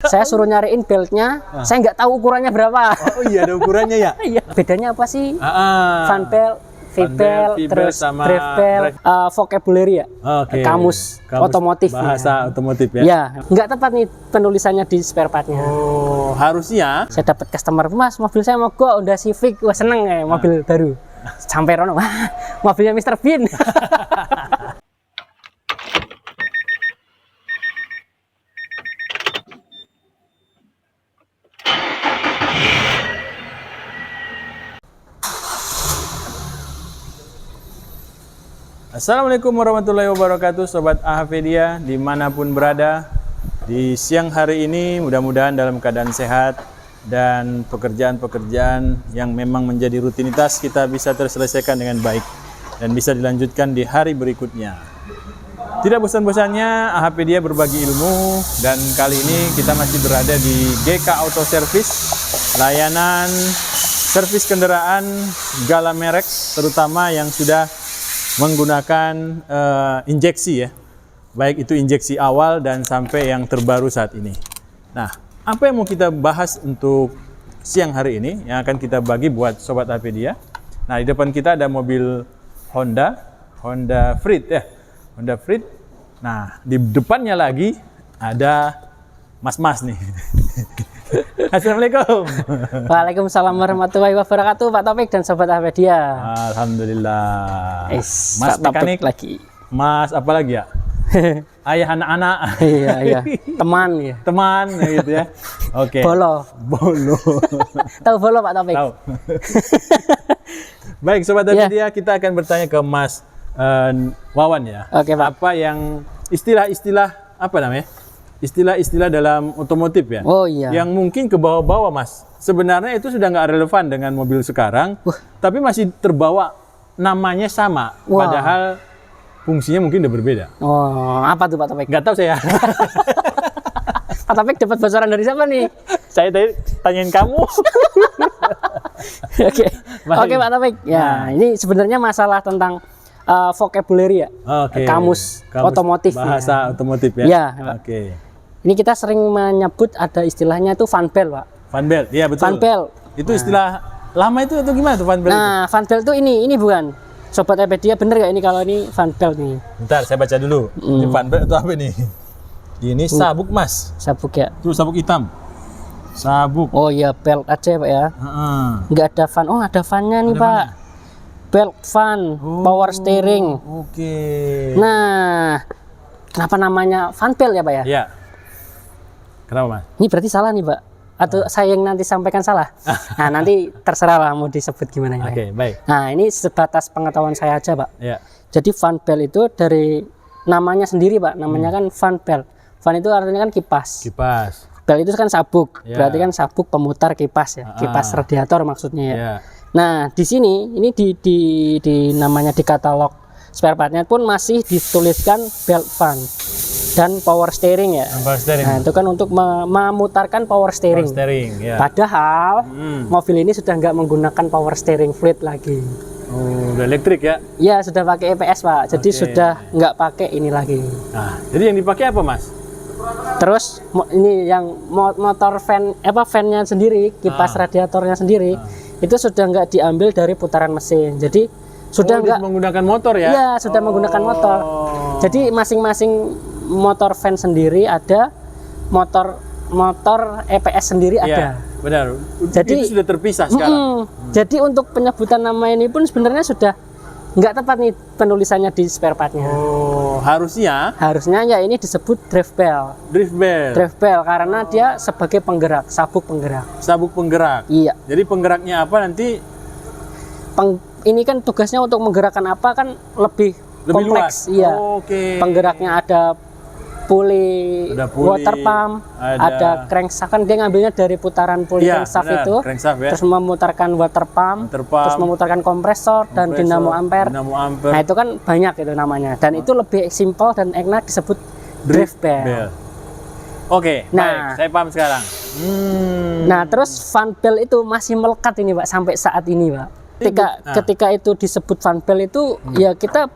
Saya suruh nyariin beltnya, saya nggak tahu ukurannya berapa. Oh iya, ada ukurannya ya? Iya. Bedanya apa sih? Fan belt, V-belt, terus sama drive belt, vocabulary ya, kamus otomotif. Bahasa otomotif ya? Ya, nggak tepat nih penulisannya di spare partnya. Oh, harusnya. Saya dapat customer, Mas, mobil saya mogok, Honda Civic, wah seneng ya, mobil baru. Sampai rono, wah, mobilnya Mr. Bean. Assalamualaikum warahmatullahi wabarakatuh, Sobat Ahpedia dimanapun berada. Di siang hari ini mudah-mudahan dalam keadaan sehat dan pekerjaan-pekerjaan yang memang menjadi rutinitas kita bisa terselesaikan dengan baik dan bisa dilanjutkan di hari berikutnya. Tidak bosan-bosannya Ahpedia berbagi ilmu, dan kali ini kita masih berada di GK Auto Service, layanan servis kendaraan segala merek, terutama yang sudah menggunakan injeksi ya, baik itu injeksi awal dan sampai yang terbaru saat ini. Nah, apa yang mau kita bahas untuk siang hari ini yang akan kita bagi buat Sobat Ahpedia? Nah, di depan kita ada mobil Honda Freed ya, Honda Freed. Nah, di depannya lagi ada mas-mas nih. Assalamualaikum. Waalaikumsalam warahmatullahi wabarakatuh, Pak Taufik dan Sobat Ahpedia. Alhamdulillah. Mas mekanik lagi. Mas apa lagi ya? Ayah anak-anak. Iya. Teman ya. Teman gitu ya. Oke. Bolo. Tahu bolo Pak Taufik? Tahu. Baik, Sobat Ahpedia, kita akan bertanya ke Mas Wawan ya. Oke, Pak. Apa yang istilah-istilah apa namanya? Istilah-istilah dalam otomotif ya, yang mungkin ke bawah-bawah, Mas. Sebenarnya itu sudah nggak relevan dengan mobil sekarang, tapi masih terbawa namanya sama, padahal fungsinya mungkin udah berbeda. Oh, apa tuh Pak Taufik? Nggak tahu saya. Pak Taufik dapat bocoran dari siapa nih? Saya tadi tanyain kamu. Oke Pak Taufik. Ya, ini sebenarnya masalah tentang vocabulary ya, kamus otomotif, bahasa otomotif ya. Ya, Ini kita sering menyebut ada istilahnya itu fan belt, Pak. Fan belt, iya betul. Fan belt. Itu istilah lama itu atau gimana tuh fan belt? Nah, fan belt itu ini bukan. Sobat Ahpedia bener gak ini kalau ini fan belt nih? Bentar, saya baca dulu. Ini fan belt itu apa nih? Ini sabuk, Mas. Sabuk ya. Itu sabuk hitam. Sabuk. Oh iya, belt aja Pak ya. Nggak ada fan. Oh, ada fannya nih, ada Pak. Mana? Belt fan, power steering. Oke. Nah, kenapa namanya fan belt ya, Pak ya? Iya. Kenapa, Mas? Ini berarti salah nih, Pak. Atau saya yang nanti sampaikan salah? Nah, nanti terserah lah mau disebut gimana ya. Oke, baik. Nah, ini sebatas pengetahuan saya aja, Pak. Iya. Jadi fan belt itu dari namanya sendiri, Pak. Namanya kan fan belt. Fan itu artinya kan kipas. Kipas. Belt itu kan sabuk. Berarti kan sabuk pemutar kipas ya. Kipas radiator maksudnya ya. Nah, di sini ini di namanya di katalog spare partnya pun masih dituliskan belt fan dan power steering ya. Power steering. Nah, itu kan untuk memutarkan power steering. Padahal mobil ini sudah nggak menggunakan power steering fluid lagi. Oh, udah elektrik ya? Iya, sudah pakai EPS, Pak. Jadi sudah nggak pakai ini lagi. Nah, jadi yang dipakai apa, Mas? Terus ini yang motor fan-nya sendiri, kipas radiatornya sendiri. Itu sudah nggak diambil dari putaran mesin, jadi sudah nggak menggunakan motor ya? Iya, sudah menggunakan motor. Jadi masing-masing motor fan sendiri ada, motor EPS sendiri ada. Benar. Jadi itu sudah terpisah sekarang. Jadi untuk penyebutan nama ini pun sebenarnya sudah nggak tepat nih penulisannya di spare partnya. Oh, harusnya ya ini disebut drive belt. Drive belt karena dia sebagai penggerak, sabuk penggerak. Sabuk penggerak. Iya. Jadi penggeraknya apa nanti? Ini kan tugasnya untuk menggerakkan apa kan lebih kompleks. Luas. Iya. Penggeraknya ada pulley water pump, ada crankshaft, kan dia ngambilnya dari putaran pulley crankshaft itu, terus memutarkan water pump, terus memutarkan kompresor dan dinamo ampere. Nah itu kan banyak itu namanya, dan itu lebih simpel dan enak disebut drive belt. Oke, baik, saya paham sekarang. Nah terus fan belt itu masih melekat ini Pak sampai saat ini Pak. Ketika itu disebut fan belt itu ya kita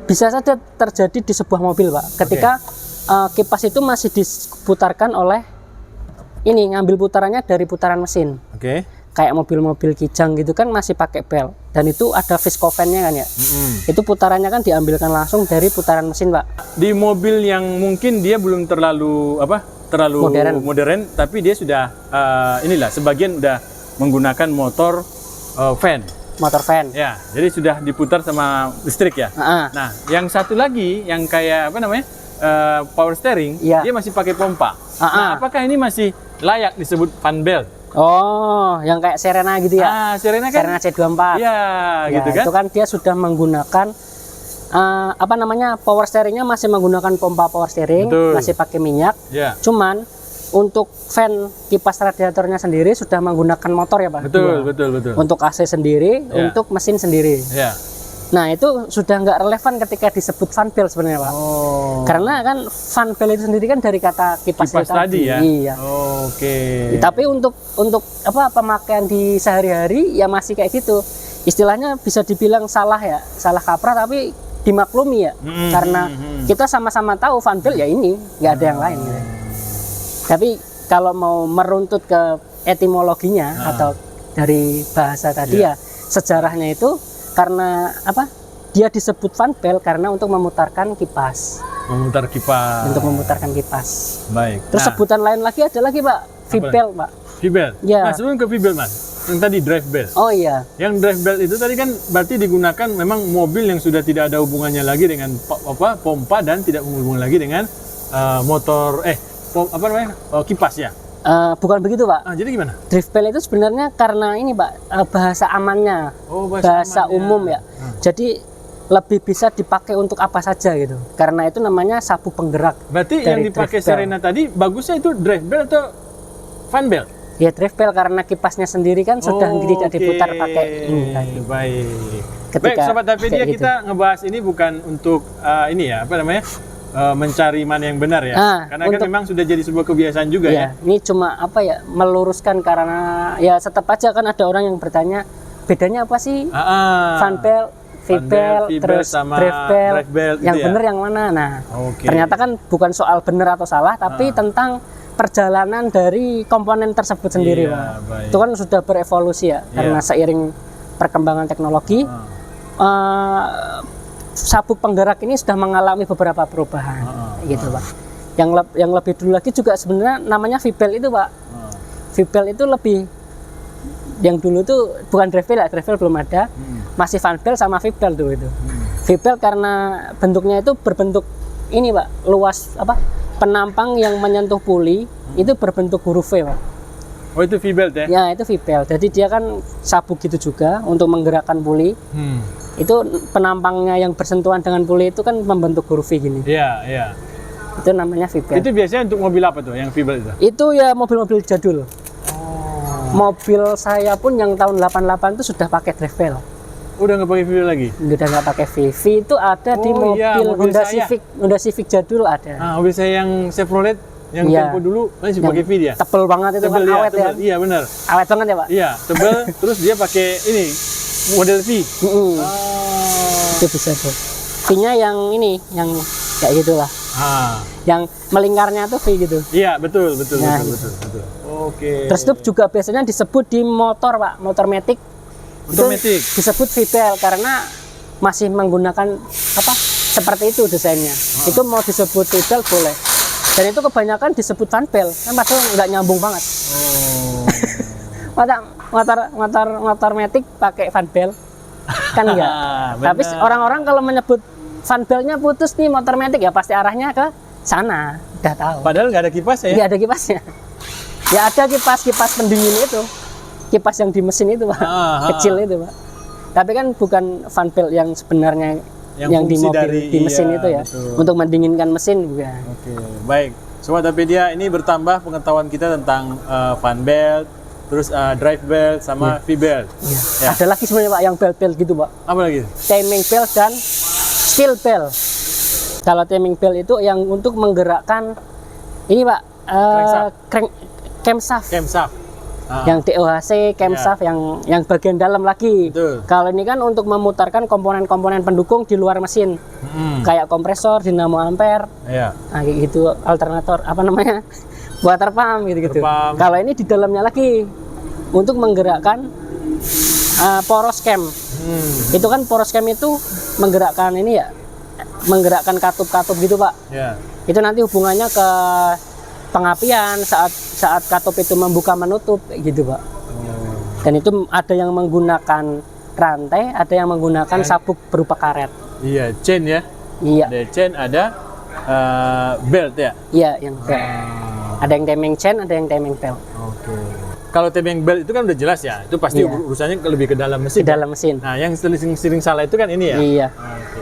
bisa saja terjadi di sebuah mobil Pak. Ketika kipas itu masih diputarkan oleh ini ngambil putarannya dari putaran mesin. Oke. Kayak mobil-mobil Kijang gitu kan masih pakai bel, dan itu ada viscofannya kan ya. Itu putarannya kan diambilkan langsung dari putaran mesin, Pak. Di mobil yang mungkin dia belum terlalu modern, tapi dia sudah inilah sebagian udah menggunakan motor fan. Motor fan. Ya, jadi sudah diputar sama listrik ya. Nah, yang satu lagi yang kayak apa namanya? Power steering, dia masih pakai pompa. Nah, apakah ini masih layak disebut fan belt? Oh, yang kayak Serena gitu ya? Serena kan? Serena C24. Iya, gitu kan? Itu kan dia sudah menggunakan apa namanya, power steeringnya masih menggunakan pompa power steering, masih pakai minyak. Cuman untuk fan kipas radiatornya sendiri sudah menggunakan motor ya, Pak? Betul. Untuk AC sendiri, untuk mesin sendiri. Nah, itu sudah nggak relevan ketika disebut fan belt sebenarnya, Pak. Karena kan fan belt itu sendiri kan dari kata kipas tadi ya. Iya. Tapi untuk apa pemakaian di sehari-hari ya masih kayak gitu. Istilahnya bisa dibilang salah ya, salah kaprah tapi dimaklumi ya. Karena kita sama-sama tahu fan belt ya ini, nggak ada yang lain. Gitu. Tapi kalau mau meruntut ke etimologinya atau dari bahasa tadi ya, sejarahnya itu karena apa? Dia disebut fan belt karena untuk memutarkan kipas. Untuk memutarkan kipas. Baik. Terus sebutan lain lagi ada lagi, Pak. V-belt, Pak. V-belt. Ya. Nah, sebelum ke V-belt, Mas. Yang tadi drive belt. Oh iya. Yang drive belt itu tadi kan berarti digunakan memang mobil yang sudah tidak ada hubungannya lagi dengan pompa dan tidak berhubungan lagi dengan motor kipas ya. Bukan begitu, Pak. Jadi gimana? Drift belt itu sebenarnya karena ini, Pak, bahasa amannya, bahasa umum ya. Jadi lebih bisa dipakai untuk apa saja gitu. Karena itu namanya sapu penggerak. Berarti yang dipakai Serena tadi bagusnya itu drive belt atau fan belt? Ya drive belt karena kipasnya sendiri kan sudah tidak diputar pakai ini tadi. Baik, Sobat HPdia, kita ngebahas ini bukan untuk mencari mana yang benar ya, karena kan memang sudah jadi sebuah kebiasaan juga ya. Ini cuma meluruskan karena ya tetap aja kan ada orang yang bertanya bedanya apa sih fan belt, V-belt, terus drive belt, yang benar yang mana? Nah, ternyata kan bukan soal benar atau salah, tapi tentang perjalanan dari komponen tersebut sendiri, Pak. Itu kan sudah berevolusi ya, karena seiring perkembangan teknologi. Sabuk penggerak ini sudah mengalami beberapa perubahan, gitu, Pak. Yang lebih dulu lagi juga sebenarnya namanya V-belt itu, Pak. V-belt itu lebih, yang dulu itu bukan drive belt ya, drive belt belum ada, masih fan belt sama V-belt dulu itu. V-belt karena bentuknya itu berbentuk ini, Pak, luas penampang yang menyentuh puli itu berbentuk huruf V, Pak. Oh, itu V-belt ya? Ya, itu V-belt. Jadi dia kan sabuk gitu juga untuk menggerakkan puli. Itu penampangnya yang bersentuhan dengan puli itu kan membentuk huruf V gini. Iya. Itu namanya V-belt. Itu biasanya untuk mobil apa tuh yang V-belt itu? Itu ya mobil-mobil jadul. Mobil saya pun yang tahun 88 itu sudah pakai drive belt. Udah nggak pakai V-belt lagi? Udah nggak pakai V. V itu ada di mobil Honda Civic jadul ada. Mobil saya yang Chevrolet yang tempo dulu masih pakai V dia. Tebel banget itu, kan awet ya. Iya benar. Awet banget ya, Pak. Iya, tebel. Terus dia pakai ini model V. Itu bisa tuh. V-nya yang ini, yang kayak gitulah. Yang melingkarnya tuh V gitu. Iya, betul. Oke. Terus itu juga biasanya disebut di motor, Pak, motor matic. Disebut V-belt karena masih menggunakan seperti itu desainnya. Itu mau disebut V-belt boleh. Dan itu kebanyakan disebut fan belt, kan padahal nggak nyambung banget. Motor matic pakai fan belt kan enggak. Tapi orang-orang kalau menyebut fan beltnya putus nih motor matic ya pasti arahnya ke sana, udah tahu. Padahal nggak ada kipasnya ya? Nggak ada kipasnya. Ya ada kipas pendingin itu, kipas yang di mesin itu, Pak, kecil itu, Pak. Tapi kan bukan fan belt yang sebenarnya yang di mobil di mesin itu ya, betul. Untuk mendinginkan mesin bukan. Oke, baik. Sobat HPdia, ini bertambah pengetahuan kita tentang fan belt, terus drive belt sama V-belt. Ya. Ada lagi sebenarnya, Pak, yang belt-belt gitu, Pak. Apa lagi? Timing belt dan steel belt. Kalau timing belt itu yang untuk menggerakkan ini, Pak, camshaft. Yang DOHC, camshaft yang bagian dalam lagi. Betul. Kalau ini kan untuk memutarkan komponen-komponen pendukung di luar mesin. Kayak kompresor, dinamo ampere. Iya. Nah, kayak gitu, alternator, water pump gitu-gitu. Kalau ini di dalamnya lagi untuk menggerakkan poros cam. Itu kan poros cam itu menggerakkan ini ya, menggerakkan katup-katup gitu Pak. Yeah. Itu nanti hubungannya ke pengapian saat katup itu membuka menutup gitu Pak. Dan itu ada yang menggunakan rantai, ada yang menggunakan sabuk berupa karet. Iya, chain ya. Iya. Ada chain, ada belt ya. Iya, yang belt. Ada yang timing chain, ada yang timing belt. Oke. Kalau timing belt itu kan udah jelas ya, itu pasti urusannya lebih ke dalam mesin. Ke dalam mesin. Nah, yang sering salah itu kan ini ya. Iya. Oke.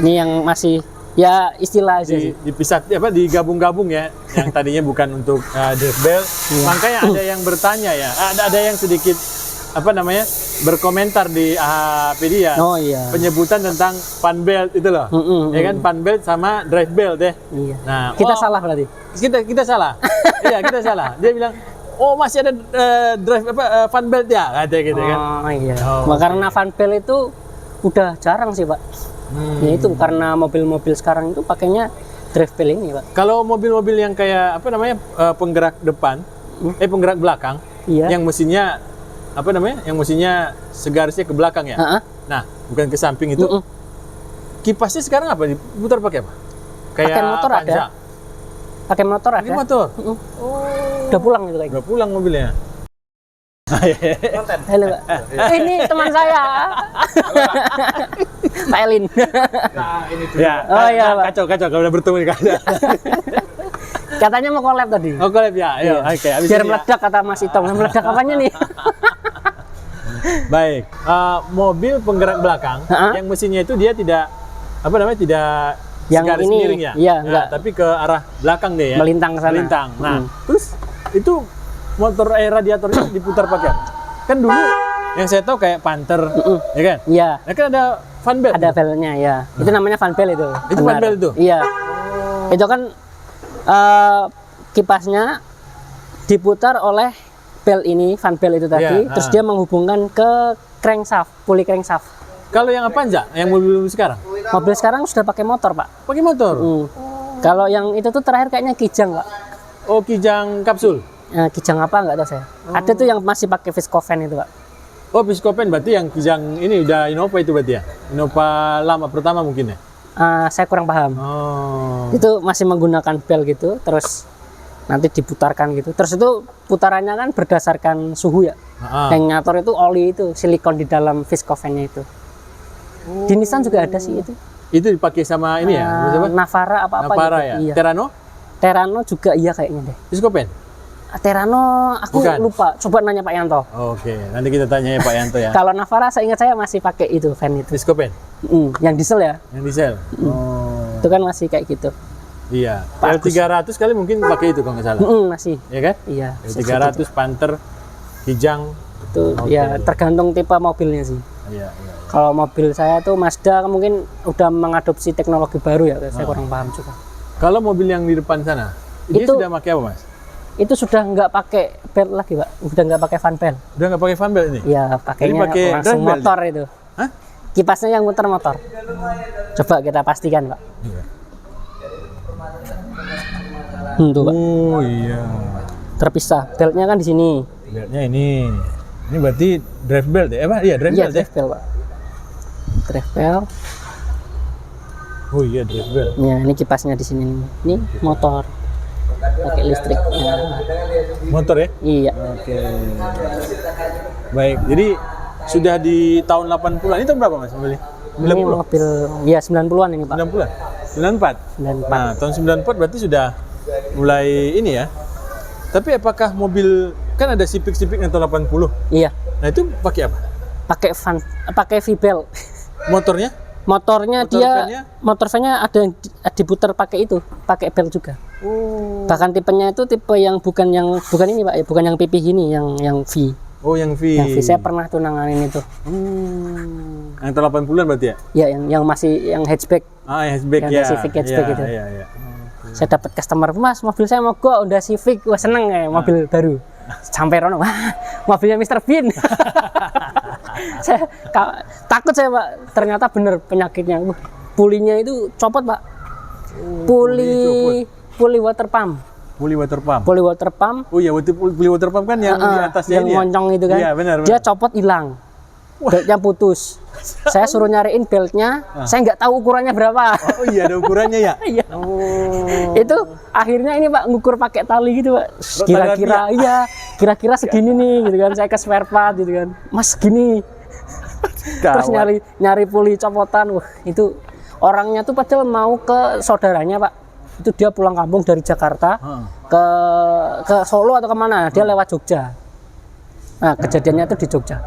Ini yang masih ya istilah aja sih. Dipisah digabung-gabung ya. Yang tadinya bukan untuk drive belt. Makanya ada yang bertanya ya. Ada yang sedikit berkomentar di AHpedia. Oh iya. Penyebutan tentang fan belt itu loh. Ya kan, fan belt sama drive belt ya. Iya. Nah, kita salah berarti. Kita salah. Iya, kita salah. Dia bilang, "Oh, masih ada fan belt ya?" Katanya gitu kan. Oh iya. Karena fan belt itu udah jarang sih, Pak. Ya itu karena mobil-mobil sekarang itu pakainya drive belt ini, Pak. Kalau mobil-mobil yang kayak penggerak depan, penggerak belakang, yang mesinnya yang mesinnya segarisnya ke belakang ya. Nah, bukan ke samping itu. Kipasnya sekarang apa? Diputar pakai apa? Kayak pakai motor Panza. ada. Pakai motor ada. Pakai motor. Udah pulang gitu kayak. Udah pulang mobilnya. Halo, Pak. Ini teman saya. Pak Elin. Ya, oh iya, Pak. Kacau kalau udah bertemu di kaca. Katanya mau collab tadi. Oh, collab ya. Ayo, oke. Biar meledak kata Mas Itong. Meledak apanya nih? Baik. Mobil penggerak belakang yang mesinnya itu dia tidak tidak yang garis ini miring ya? Iya, enggak. Tapi ke arah belakang deh ya. Melintang ke sana. Melintang. Nah, terus itu motor radiatornya diputar pakai apa? Kan dulu yang saya tahu kayak Panther, ya kan? Iya. Nah, kan ada fan belt. Ada beltnya ya. Itu namanya fan belt itu. Itu fan belt itu? Iya. Itu kan kipasnya diputar oleh belt ini, fan belt itu tadi, terus dia menghubungkan ke crankshaft, puli crankshaft. Kalau yang Avanza, yang mobil sekarang? Mobil sekarang sudah pakai motor, Pak. Pakai motor? Kalau yang itu tuh terakhir kayaknya Kijang, Pak. Oh, Kijang kapsul? Kijang apa nggak tahu saya. Ada tuh yang masih pakai Viscofen itu, Pak. Oh, Viscofen berarti yang Kijang ini udah Innova itu berarti ya? Innova lama pertama mungkin ya? Saya kurang paham. Oh. Itu masih menggunakan bel gitu, terus nanti diputarkan gitu. Terus itu putarannya kan berdasarkan suhu ya. Yang ngatur itu oli itu, silikon di dalam Viscofennya itu. Di Nissan juga ada sih itu. Itu dipakai sama ini ya? Navara apa-apa Navara gitu. ya? Iya. Terano juga iya kayaknya deh. Viscofen? Terano aku lupa. Coba nanya Pak Yanto. Oke, nanti kita tanya ya Pak Yanto ya. Kalau Navara saya ingat saya masih pakai itu van itu. Viscofen? Yang diesel ya? Yang diesel? Oh. Itu kan masih kayak gitu. Iya. L300 kali mungkin pakai itu kalau nggak salah. Masih. Iya kan? Iya. L300, Panther, Kijang. Itu ya tergantung tipe mobilnya sih. Iya. Kalau mobil saya tuh Mazda mungkin udah mengadopsi teknologi baru ya, saya kurang paham juga. Kalau mobil yang di depan sana, dia sudah pakai apa, Mas? Itu sudah nggak pakai belt lagi, Pak. Udah nggak pakai fan belt. Udah nggak pakai fan belt ini? Iya, pakainya langsung motor itu. Hah? Kipasnya yang muter motor. Coba kita pastikan, Pak. Iya. Tuh, Pak. Oh iya. Terpisah. Beltnya kan di sini. Beltnya ini. Ini berarti drive belt ya? Iya, drive belt ya? Drive belt, Pak. Drive belt. Oh iya, drive belt. Ya, ini kipasnya di sini. Ini motor. Pakai listrik. Ya. Motor ya? Iya. Oke. Baik, jadi sudah di tahun 80-an. Itu berapa, Mas, mobilnya? 90? Ini mobil, ya 90-an ini, Pak. 90-an? 94? 94. Nah, tahun 94 berarti sudah mulai ini ya. Tapi apakah mobil, kan ada Civic yang tahun 80? Iya. Nah, itu pakai apa? Pakai V-belt. Motornya? Motornya motor van-nya ada yang diputar pakai itu, pakai belt juga. Oh. Bahkan tipenya itu tipe yang bukan ini, Pak, ya, bukan yang pipih ini, yang V. Oh, yang V. Yang V saya pernah tuh nanganin itu. Yang tahun 80-an berarti ya? Ya, yang masih yang hatchback. Yang hatchback yang ya. Civic hatchback itu. Iya. Saya dapat customer, "Mas, mobil saya mogok, Honda Civic." Wah, seneng ya, mobil baru. Sampai rono, wah, mobilnya Mr. Bean. Saya takut saya, Pak. Ternyata bener penyakitnya. Pulinya itu copot, Pak. Puli water pump. Puli water pump. Puli water pump. Oh iya, puli water pump kan yang di atasnya yang ini. Yang moncong itu kan. Iya, benar. Dia copot hilang. Beltnya putus. Saya suruh nyariin beltnya, saya nggak tahu ukurannya berapa. Oh iya, ada ukurannya ya? Iya. Oh. Itu akhirnya ini Pak ngukur pakai tali gitu Pak. Kira-kira iya, kira-kira segini nih gitu kan. Saya ke spare part gitu kan. Mas segini. Terus nyari puli copotan. Wah, itu orangnya tuh padahal mau ke saudaranya Pak. Itu dia pulang kampung dari Jakarta ke Solo atau kemana? Dia lewat Jogja. Nah, kejadiannya tuh di Jogja.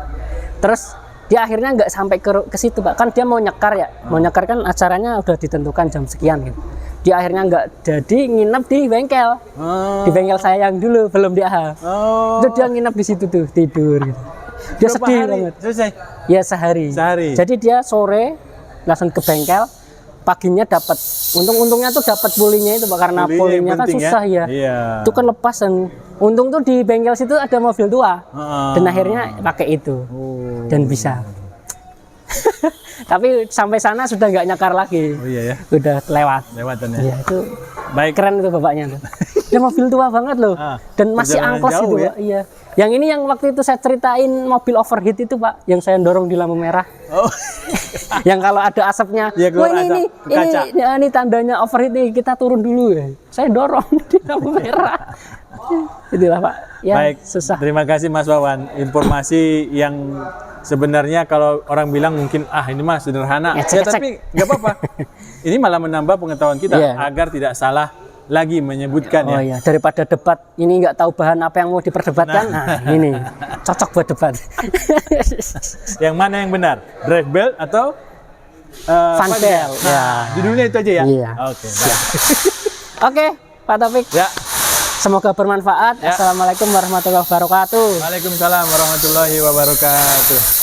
Terus dia akhirnya nggak sampai ke situ Pak, kan dia mau nyekar ya, mau nyekar kan acaranya udah ditentukan jam sekian gitu. Dia akhirnya nggak jadi nginep di bengkel, di bengkel saya yang dulu belum di AHA. Itu dia nginep di situ tuh tidur gitu. Dia berapa sedih hari banget. Selesai? Ya sehari. Jadi dia sore langsung ke bengkel, paginya dapat. Untungnya tuh dapat pulinya itu Pak, karena pulinya kan susah ya. Iya. Itu kan lepas dan untung tuh di bengkel situ ada mobil tua. Dan akhirnya pakai itu. Dan bisa. Tapi sampai sana sudah nggak nyakar lagi. Oh iya ya. Udah lewat. Lewatan ya. Iya, itu baik, keren itu bapaknya tuh. Dia mobil tua banget loh. Dan masih angkos itu ya? Pak. Iya. Yang ini yang waktu itu saya ceritain mobil overheat itu Pak, yang saya dorong di lampu merah. Oh. Yang kalau ada asapnya, ya, wah ini tandanya overheat nih, kita turun dulu ya. Saya dorong di lampu merah. Itulah Pak. Ya, baik, susah. Terima kasih Mas Wawan. Informasi yang sebenarnya kalau orang bilang mungkin ini mah sederhana. Ya, tapi nggak apa-apa. Ini malah menambah pengetahuan kita agar tidak salah lagi menyebutkan ya. Iya, daripada debat ini nggak tahu bahan apa yang mau diperdebatkan. Nah, ini cocok buat debat. Yang mana yang benar? Drive belt atau fan belt? Ya. Judulnya itu aja ya. Iya. Oke. Oke, Pak Taufik. Ya. Semoga bermanfaat. Ya. Assalamualaikum warahmatullahi wabarakatuh. Waalaikumsalam warahmatullahi wabarakatuh.